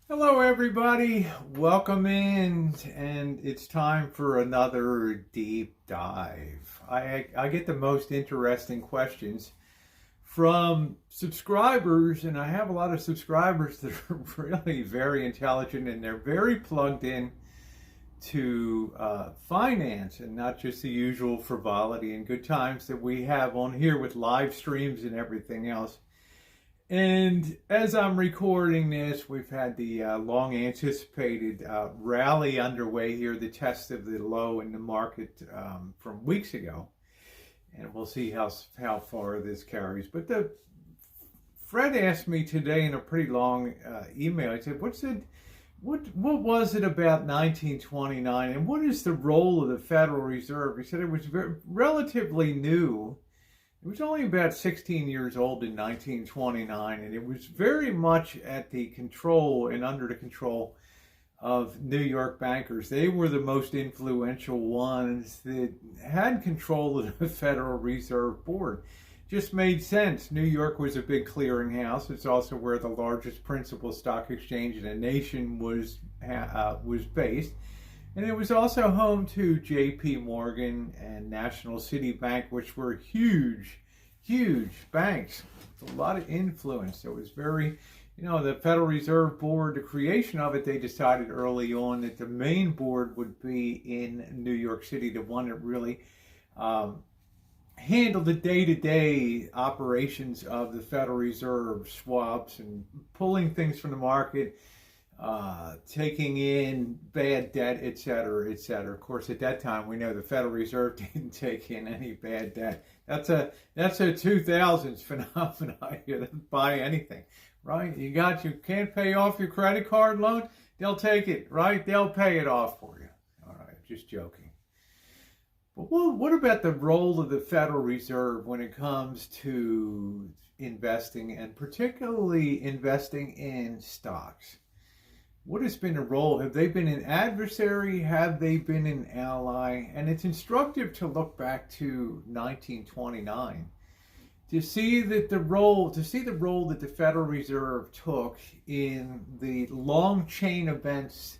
Hello, everybody. Welcome in, and it's time for another deep dive. I get the most interesting questions from subscribers, and I have a lot of subscribers that are really very intelligent and they're very plugged in to finance and not just the usual frivolity and good times that we have on here with live streams and everything else. And as I'm recording this, we've had the long anticipated rally underway here, the test of the low in the market from weeks ago. And we'll see how far this carries. But Fred asked me today in a pretty long email, he said, what was it about 1929 and what is the role of the Federal Reserve? He said it was relatively new. It was only about 16 years old in 1929, and it was very much at the control and under the control of New York bankers. They were the most influential ones that had control of the Federal Reserve Board. Just made sense. New York was a big clearinghouse. It's also where the largest principal stock exchange in the nation was based. And it was also home to J.P. Morgan and National City Bank, which were huge banks with a lot of influence. It was very, the Federal Reserve Board, the creation of it, they decided early on that the main board would be in New York City, the one that really handled the day-to-day operations of the Federal Reserve, swaps and pulling things from the market, taking in bad debt, et cetera, et cetera. Of course, at that time, we know the Federal Reserve didn't take in any bad debt. That's a 2000s phenomenon. You don't buy anything, right? You can't pay off your credit card loan. They'll take it, right? They'll pay it off for you. All right, just joking. But what about the role of the Federal Reserve when it comes to investing and particularly investing in stocks? What has been the role? Have they been an adversary? Have they been an ally? And it's instructive to look back to 1929 to see the role that the Federal Reserve took in the long chain events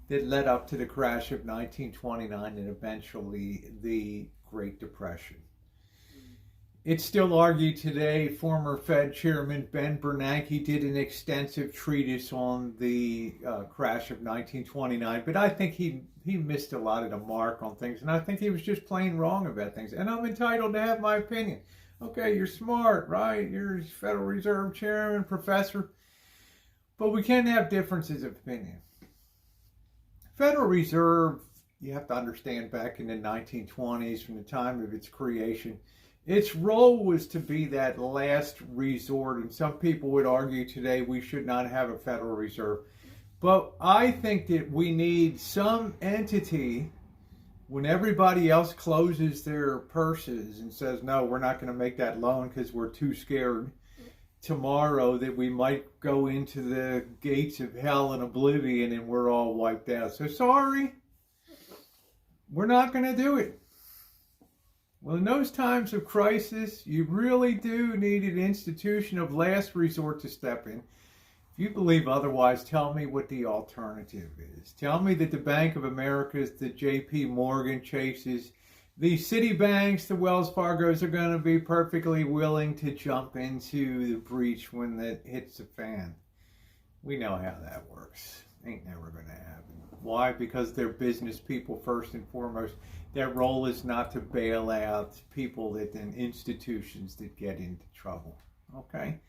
that led up to the crash of 1929 and eventually the Great Depression. It's still argued today. Former Fed Chairman Ben Bernanke did an extensive treatise on the crash of 1929, but I think he missed a lot of the mark on things, and I think he was just plain wrong about things. And I'm entitled to have my opinion. Okay, you're smart, right? You're Federal Reserve Chairman, professor, but we can have differences of opinion. Federal Reserve, you have to understand, back in the 1920s, from the time of its creation, its role was to be that last resort, and some people would argue today we should not have a Federal Reserve. But I think that we need some entity when everybody else closes their purses and says, no, we're not going to make that loan because we're too scared tomorrow that we might go into the gates of hell and oblivion and we're all wiped out. So sorry, we're not going to do it. Well, in those times of crisis, you really do need an institution of last resort to step in. If you believe otherwise, tell me what the alternative is. Tell me that the Bank of America's, the J.P. Morgan Chases, the Citibanks, the Wells Fargos are going to be perfectly willing to jump into the breach when that hits the fan. We know how that works. Ain't never going to happen. Why? Because they're business people first and foremost. Their role is not to bail out people and institutions that get into trouble. Okay?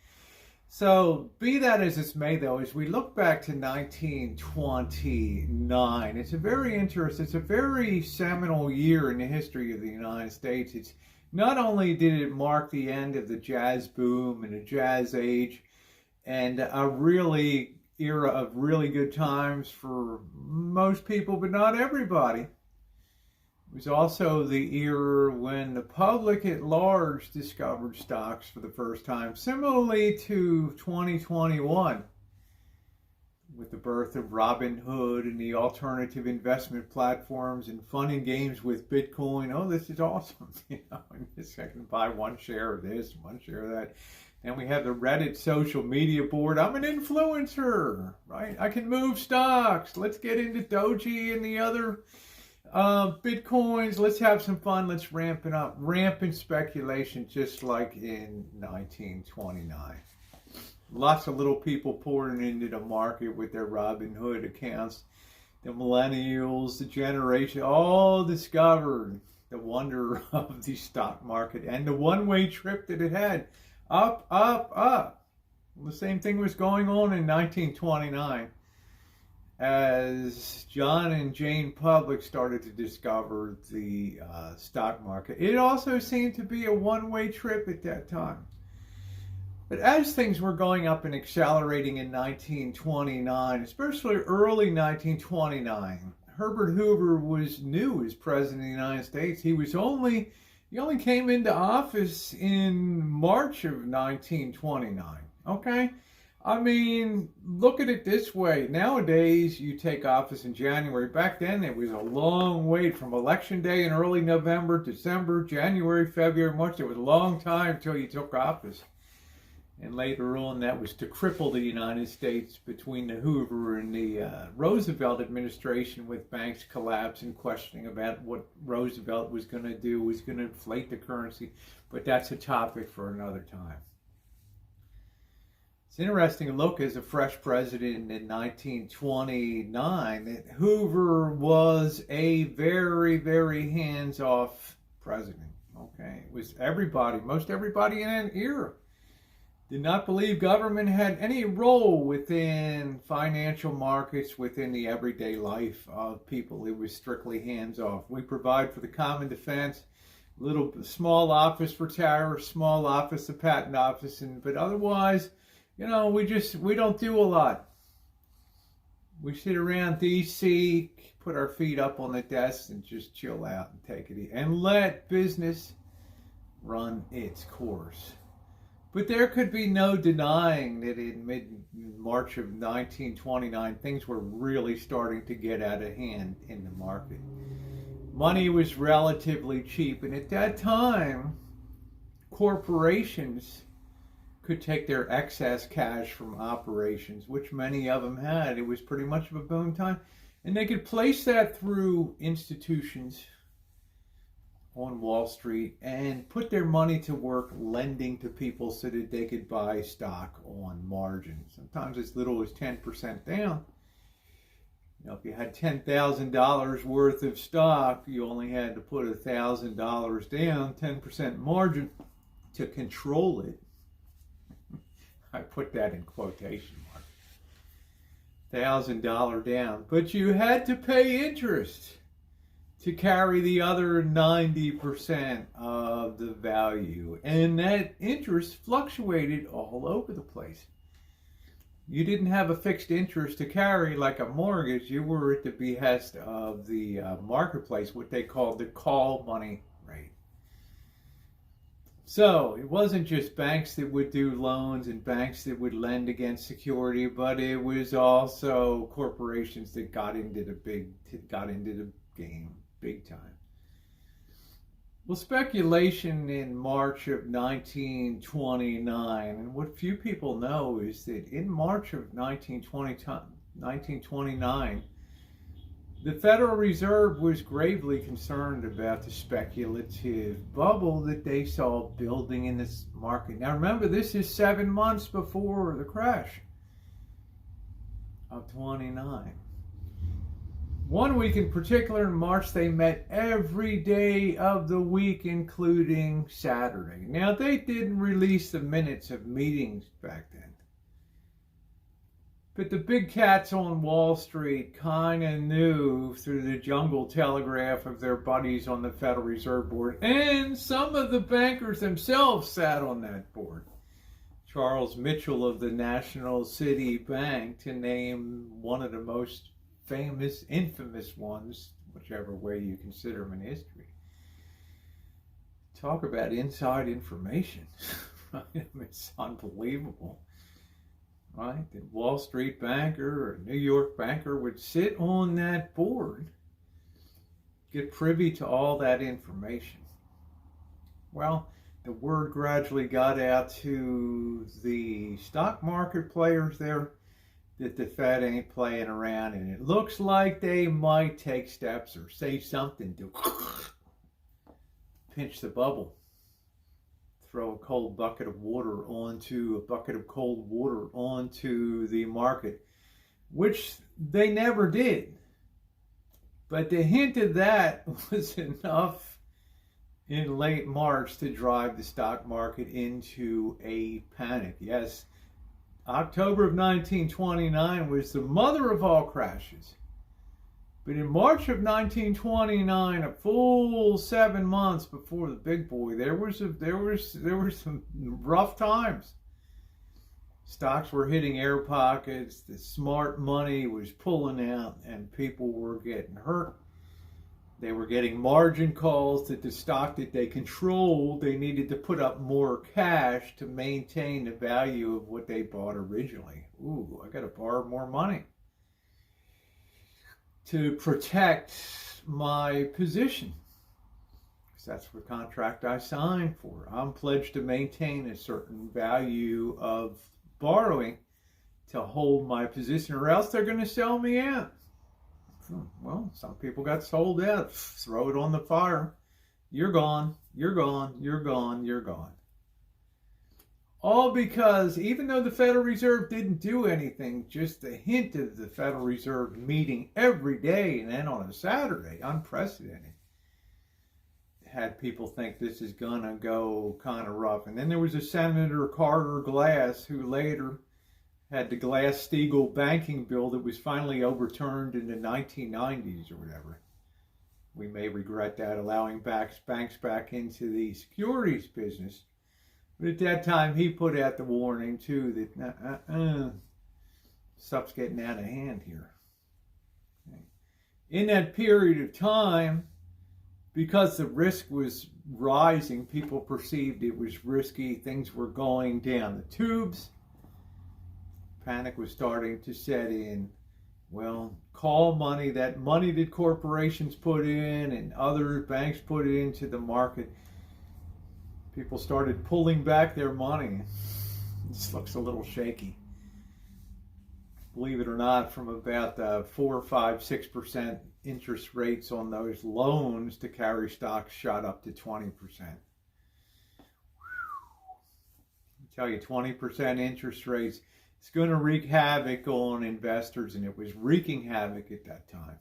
So, be that as it may, though, as we look back to 1929, it's a very seminal year in the history of the United States. It's not only did it mark the end of the jazz boom and the jazz age and a really era of really good times for most people, but not everybody. It was also the era when the public at large discovered stocks for the first time, similarly to 2021, with the birth of Robinhood and the alternative investment platforms and fun and games with Bitcoin. Oh, this is awesome. I can buy one share of this, one share of that. And we have the Reddit social media board. I'm an influencer, right? I can move stocks. Let's get into Doji and the other Bitcoins. Let's have some fun. Let's ramp it up. Rampant speculation, just like in 1929. Lots of little people pouring into the market with their Robinhood accounts. The millennials, the generation, all discovered the wonder of the stock market and the one-way trip that it had. Up, up, up. The same thing was going on in 1929 as John and Jane Public started to discover the stock market. It also seemed to be a one-way trip at that time. But as things were going up and accelerating in 1929, especially early 1929, Herbert Hoover was new as president of the United States. He only came into office in March of 1929, okay? I mean, look at it this way. Nowadays, you take office in January. Back then, it was a long wait from Election Day in early November, December, January, February, March. It was a long time until you took office. And later on, that was to cripple the United States between the Hoover and the Roosevelt administration, with banks collapsing, questioning about what Roosevelt was going to do, was going to inflate the currency. But that's a topic for another time. It's interesting to look as a fresh president in 1929 that Hoover was a very, very hands-off president. Okay, it was everybody, most everybody in that era did not believe government had any role within financial markets, within the everyday life of people. It was strictly hands-off. We provide for the common defense, little small office for tariffs, small office, the patent office, but otherwise, we don't do a lot. We sit around D.C., put our feet up on the desk and just chill out and take it easy and let business run its course. But there could be no denying that in mid-March of 1929, things were really starting to get out of hand in the market. Money was relatively cheap, and at that time, corporations could take their excess cash from operations, which many of them had. It was pretty much of a boom time, and they could place that through institutions on Wall Street and put their money to work lending to people so that they could buy stock on margin. Sometimes as little as 10% down. If you had $10,000 worth of stock, you only had to put $1,000 down, 10% margin to control it. I put that in quotation marks. $1,000 down. But you had to pay interest to carry the other 90% of the value. And that interest fluctuated all over the place. You didn't have a fixed interest to carry like a mortgage. You were at the behest of the marketplace, what they called the call money rate. So it wasn't just banks that would do loans and banks that would lend against security, but it was also corporations that got into the game big time. Well, speculation in March of 1929, and what few people know is that in March of 1929, the Federal Reserve was gravely concerned about the speculative bubble that they saw building in this market. Now remember, this is 7 months before the crash of 29. 1 week in particular, in March, they met every day of the week, including Saturday. Now, they didn't release the minutes of meetings back then. But the big cats on Wall Street kind of knew through the jungle telegraph of their buddies on the Federal Reserve Board. And some of the bankers themselves sat on that board. Charles Mitchell of the National City Bank, to name one of the most famous, infamous ones, whichever way you consider them in history. Talk about inside information. It's unbelievable. Right? The Wall Street banker or New York banker would sit on that board, get privy to all that information. Well, the word gradually got out to the stock market players there that the Fed ain't playing around, and it looks like they might take steps or say something to pinch the bubble. Throw a cold bucket of water onto the market, which they never did. But the hint of that was enough in late March to drive the stock market into a panic. Yes, October of 1929 was the mother of all crashes. But in March of 1929, a full 7 months before the big boy, there were some rough times. Stocks were hitting air pockets, the smart money was pulling out, and people were getting hurt. They were getting margin calls that the stock that they controlled, they needed to put up more cash to maintain the value of what they bought originally. Ooh, I got to borrow more money to protect my position. Because that's the contract I signed for. I'm pledged to maintain a certain value of borrowing to hold my position, or else they're going to sell me out. Well, some people got sold out. Throw it on the fire. You're gone. You're gone. You're gone. You're gone. All because even though the Federal Reserve didn't do anything, just the hint of the Federal Reserve meeting every day and then on a Saturday, unprecedented, had people think this is going to go kind of rough. And then there was a Senator Carter Glass who later had the Glass-Steagall banking bill that was finally overturned in the 1990s or whatever. We may regret that, allowing banks back into the securities business. But at that time, he put out the warning, too, that stuff's getting out of hand here. Okay. In that period of time, because the risk was rising, people perceived it was risky, things were going down the tubes. Panic was starting to set in. Well, call money, that money that corporations put in and other banks put into the market, people started pulling back their money. This looks a little shaky. Believe it or not, from about 4, 5, 6% interest rates on those loans to carry stocks shot up to 20%. I tell you, 20% interest rates, it's going to wreak havoc on investors, and it was wreaking havoc at that time.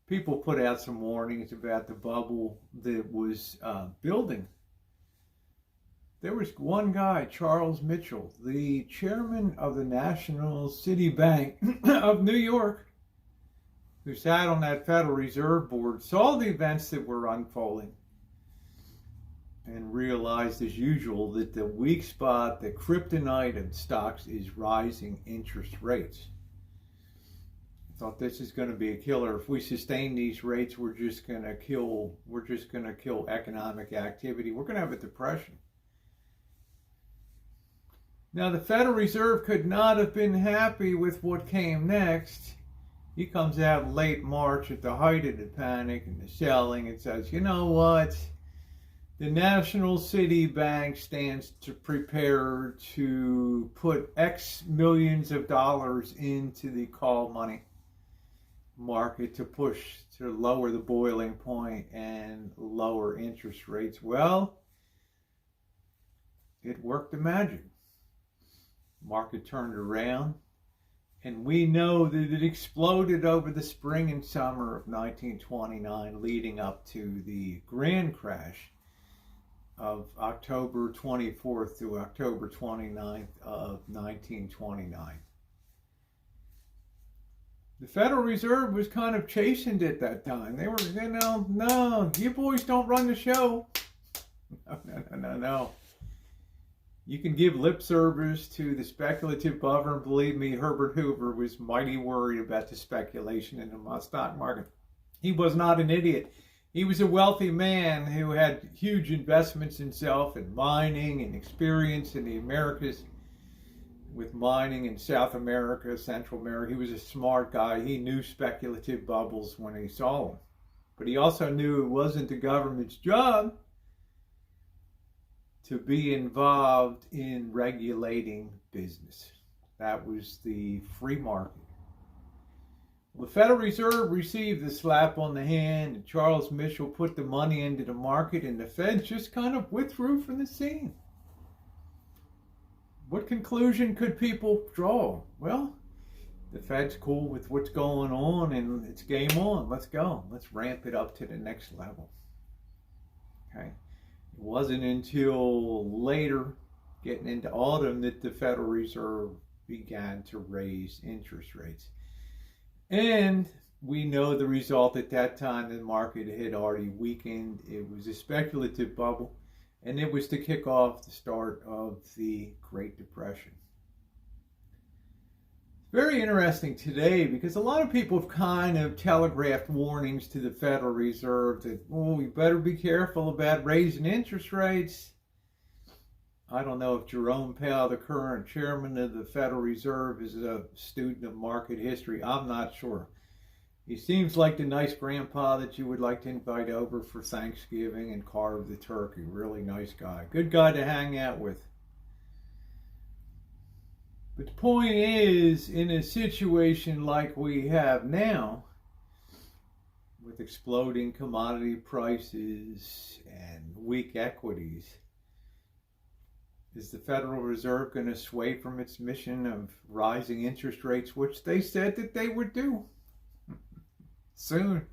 People put out some warnings about the bubble that was building. There was one guy, Charles Mitchell, the chairman of the National City Bank of New York, who sat on that Federal Reserve Board, saw the events that were unfolding, and realized, as usual, that the weak spot, the kryptonite of stocks, is rising interest rates. I thought, this is going to be a killer. If we sustain these rates, we're just going to kill economic activity. We're going to have a depression. Now, the Federal Reserve could not have been happy with what came next. He comes out in late March at the height of the panic and the selling and says, you know what? The National City Bank stands to prepare to put X millions of dollars into the call money market to lower the boiling point and lower interest rates. Well, it worked the magic. Market turned around, and we know that it exploded over the spring and summer of 1929, leading up to the grand crash of October 24th to October 29th of 1929. The Federal Reserve was kind of chastened at that time. They were, no, you boys don't run the show. No. You can give lip service to the speculative buffer, and believe me, Herbert Hoover was mighty worried about the speculation in the stock market. He was not an idiot. He was a wealthy man who had huge investments himself in mining and experience in the Americas with mining in South America, Central America. He was a smart guy. He knew speculative bubbles when he saw them. But he also knew it wasn't the government's job to be involved in regulating business. That was the free market. The Federal Reserve received the slap on the hand, and Charles Mitchell put the money into the market, and the Fed just kind of withdrew from the scene. What conclusion could people draw? Well, the Fed's cool with what's going on, and it's game on. Let's go. Let's ramp it up to the next level. Okay. It wasn't until later, getting into autumn, that the Federal Reserve began to raise interest rates. And we know the result at that time. The market had already weakened. It was a speculative bubble, and it was to kick off the start of the Great Depression. Very interesting today, because a lot of people have kind of telegraphed warnings to the Federal Reserve that, oh, we better be careful about raising interest rates. I don't know if Jerome Powell, the current chairman of the Federal Reserve, is a student of market history. I'm not sure. He seems like the nice grandpa that you would like to invite over for Thanksgiving and carve the turkey. Really nice guy. Good guy to hang out with. But the point is, in a situation like we have now, with exploding commodity prices and weak equities, is the Federal Reserve going to sway from its mission of rising interest rates, which they said that they would do soon?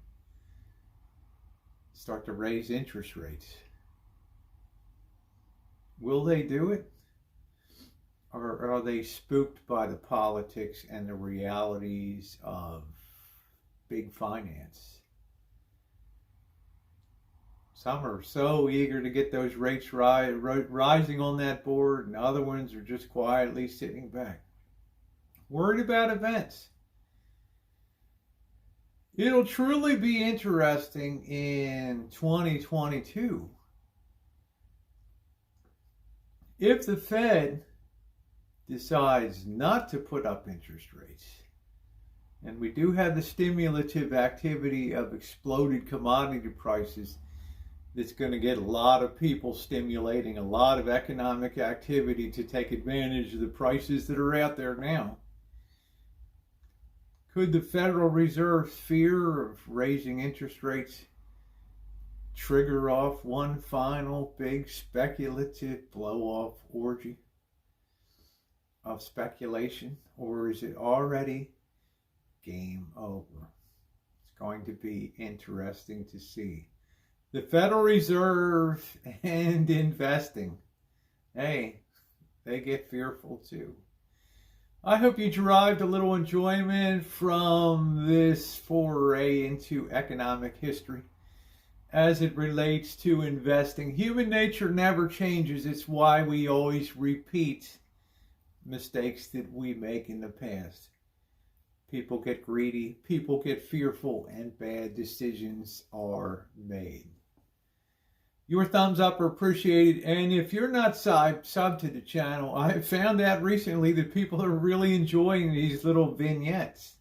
Start to raise interest rates. Will they do it? Or are they spooked by the politics and the realities of big finance? Some are so eager to get those rates rising on that board, and other ones are just quietly sitting back, worried about events. It'll truly be interesting in 2022 if the Fed decides not to put up interest rates. And we do have the stimulative activity of exploded commodity prices that's going to get a lot of people stimulating a lot of economic activity to take advantage of the prices that are out there now. Could the Federal Reserve's fear of raising interest rates trigger off one final big speculative blow-off orgy of speculation? Or is it already game over? It's going to be interesting to see. The Federal Reserve and investing, hey, they get fearful too. I hope you derived a little enjoyment from this foray into economic history as it relates to investing. Human nature never changes. It's why we always repeat mistakes that we make in the past. People get greedy, people get fearful, and bad decisions are made. Your thumbs up are appreciated, and if you're not sub to the channel, I have found out recently that people are really enjoying these little vignettes.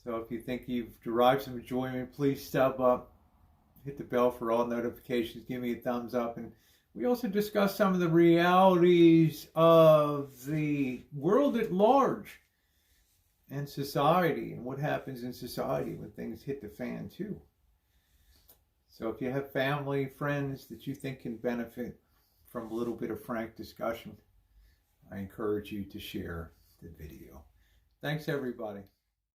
So if you think you've derived some enjoyment, please sub up, hit the bell for all notifications, give me a thumbs up. And we also discuss some of the realities of the world at large and society, and what happens in society when things hit the fan too. So if you have family, friends that you think can benefit from a little bit of frank discussion, I encourage you to share the video. Thanks, everybody.